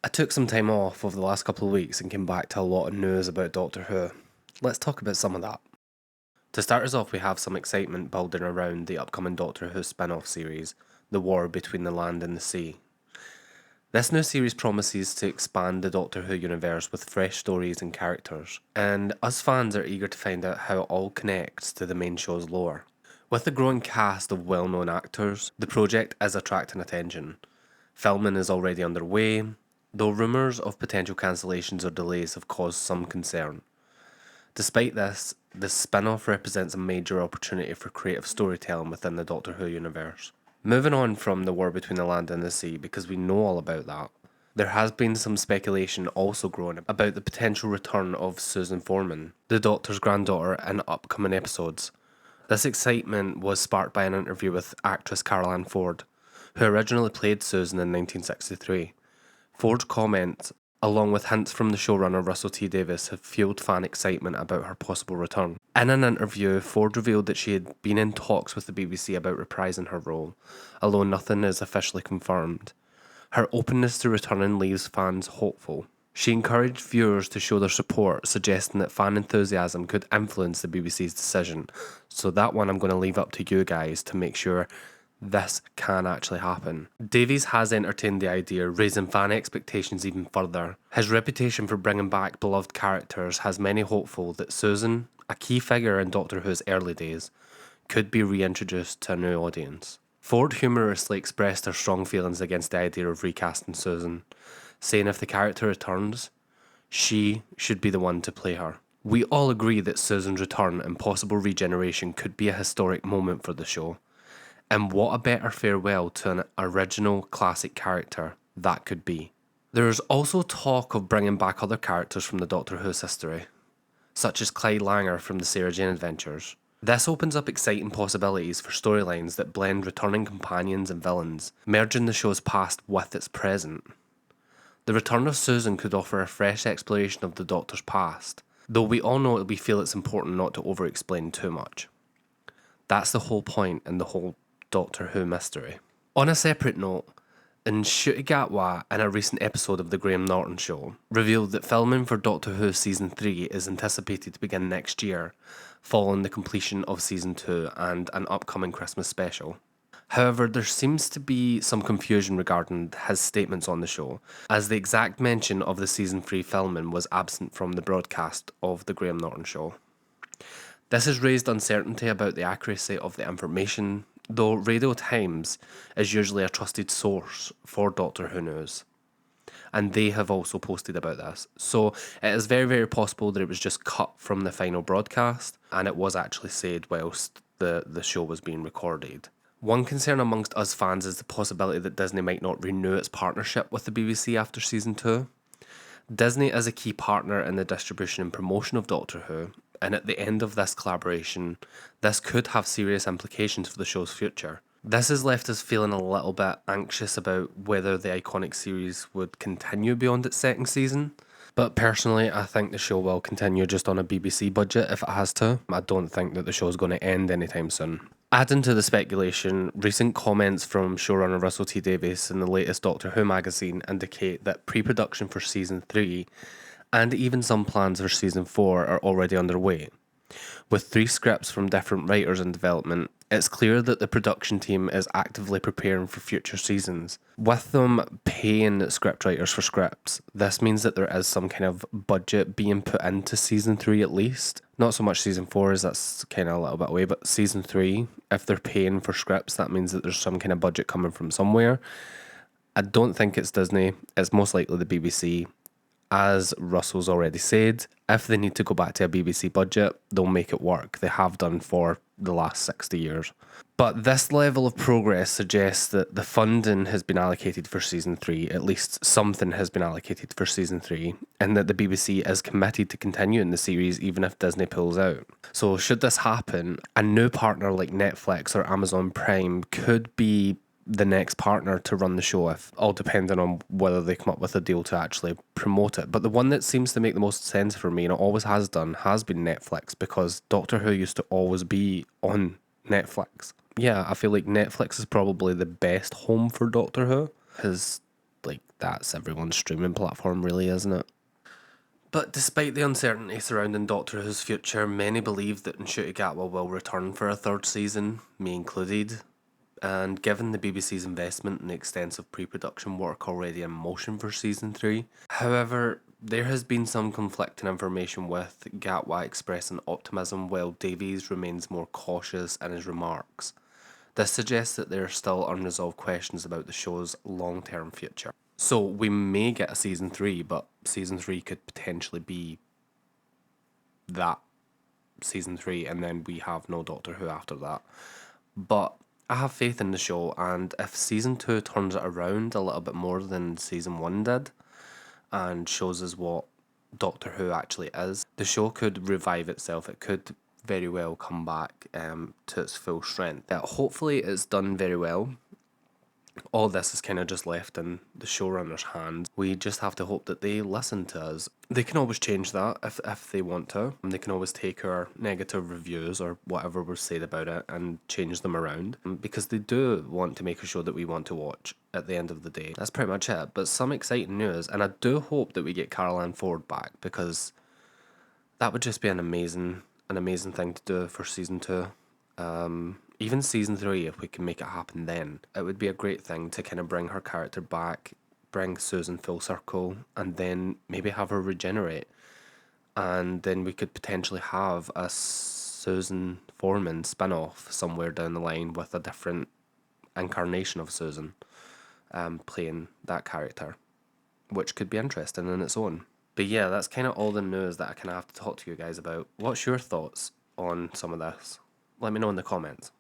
I took some time off over the last couple of weeks and came back to a lot of news about Doctor Who. Let's talk about some of that. To start us off, we have some excitement building around the upcoming Doctor Who spin-off series, The War Between the Land and the Sea. This new series promises to expand the Doctor Who universe with fresh stories and characters, and us fans are eager to find out how it all connects to the main show's lore. With a growing cast of well-known actors, the project is attracting attention. Filming is already underway, though rumours of potential cancellations or delays have caused some concern. Despite this, the spin-off represents a major opportunity for creative storytelling within the Doctor Who universe. Moving on from the war between the land and the sea, because we know all about that, there has been some speculation also growing about the potential return of Susan Foreman, the Doctor's granddaughter, in upcoming episodes. This excitement was sparked by an interview with actress Carole Ann Ford, who originally played Susan in 1963. Ford's comments, along with hints from the showrunner Russell T Davies, have fueled fan excitement about her possible return. In an interview, Ford revealed that she had been in talks with the BBC about reprising her role, although nothing is officially confirmed. Her openness to returning leaves fans hopeful. She encouraged viewers to show their support, suggesting that fan enthusiasm could influence the BBC's decision. So that one I'm going to leave up to you guys to make sure this can actually happen. Davies has entertained the idea, raising fan expectations even further. His reputation for bringing back beloved characters has many hopeful that Susan, a key figure in Doctor Who's early days, could be reintroduced to a new audience. Ford humorously expressed her strong feelings against the idea of recasting Susan, saying if the character returns, she should be the one to play her. We all agree that Susan's return and possible regeneration could be a historic moment for the show. And what a better farewell to an original classic character that could be. There is also talk of bringing back other characters from the Doctor Who's history, such as Clyde Langer from the Sarah Jane Adventures. This opens up exciting possibilities for storylines that blend returning companions and villains, merging the show's past with its present. The return of Susan could offer a fresh exploration of the Doctor's past, though we all know we feel it's important not to over-explain too much. That's the whole point in the whole Doctor Who mystery. On a separate note, ᴍᴏ괜ᴜ, in a recent episode of The Graham Norton Show, revealed that filming for Doctor Who Season 3 is anticipated to begin next year, following the completion of Season 2 and an upcoming Christmas special. However, there seems to be some confusion regarding his statements on the show, as the exact mention of the Season 3 filming was absent from the broadcast of The Graham Norton Show. This has raised uncertainty about the accuracy of the information, though Radio Times is usually a trusted source for Doctor Who news, and they have also posted about this. So it is very, very possible that it was just cut from the final broadcast, and it was actually said whilst the show was being recorded. One concern amongst us fans is the possibility that Disney might not renew its partnership with the BBC after Season 2. Disney is a key partner in the distribution and promotion of Doctor Who, and at the end of this collaboration, this could have serious implications for the show's future. This has left us feeling a little bit anxious about whether the iconic series would continue beyond its second season. But personally, I think the show will continue just on a BBC budget if it has to. I don't think that the show is going to end anytime soon. Adding to the speculation, recent comments from showrunner Russell T Davies in the latest Doctor Who magazine indicate that pre-production for Season 3 and even some plans for Season 4 are already underway. With 3 scripts from different writers in development, it's clear that the production team is actively preparing for future seasons. With them paying scriptwriters for scripts, this means that there is some kind of budget being put into Season 3 at least. Not so much Season 4, as that's kind of a little bit away, but Season 3, if they're paying for scripts, that means that there's some kind of budget coming from somewhere. I don't think it's Disney, it's most likely the BBC. As Russell's already said, if they need to go back to a BBC budget, they'll make it work. They have done for the last 60 years. But this level of progress suggests that the funding has been allocated for Season 3, at least something has been allocated for Season 3, and that the BBC is committed to continuing the series even if Disney pulls out. So should this happen, a new partner like Netflix or Amazon Prime could be the next partner to run the show, if all depending on whether they come up with a deal to actually promote it. But the one that seems to make the most sense for me, and it always has done, has been Netflix, because Doctor Who used to always be on Netflix. Yeah, I feel like Netflix is probably the best home for Doctor Who, because like, that's everyone's streaming platform, really, isn't it? But despite the uncertainty surrounding Doctor Who's future, many believe that ᴍᴏᴅᴜᴜᴜᴜ will return for a third season, me included. And given the BBC's investment and the extensive pre-production work already in motion for season 3, however, there has been some conflicting information, with gatwa expressing optimism while Davies remains more cautious in his remarks. This suggests that there are still unresolved questions about the show's long-term future. So we may get a season 3, but season 3 could potentially be that season 3, and then we have no Doctor Who after that. But I have faith in the show, and if season 2 turns it around a little bit more than season 1 did, and shows us what Doctor Who actually is, the show could revive itself. It could very well come back to its full strength. Hopefully it's done very well. All this is kind of just left in the showrunner's hands. We just have to hope that they listen to us. They can always change that if they want to. They can always take our negative reviews or whatever was said about it and change them around, because they do want to make a show that we want to watch at the end of the day. That's pretty much it. But some exciting news, and I do hope that we get Carole Ann Ford back, because that would just be an amazing thing to do for season 2. Even season 3, if we can make it happen then, it would be a great thing to kind of bring her character back, bring Susan full circle, and then maybe have her regenerate. And then we could potentially have a Susan Foreman spin-off somewhere down the line with a different incarnation of Susan playing that character, which could be interesting in its own. But yeah, that's kind of all the news that I kind of have to talk to you guys about. What's your thoughts on some of this? Let me know in the comments.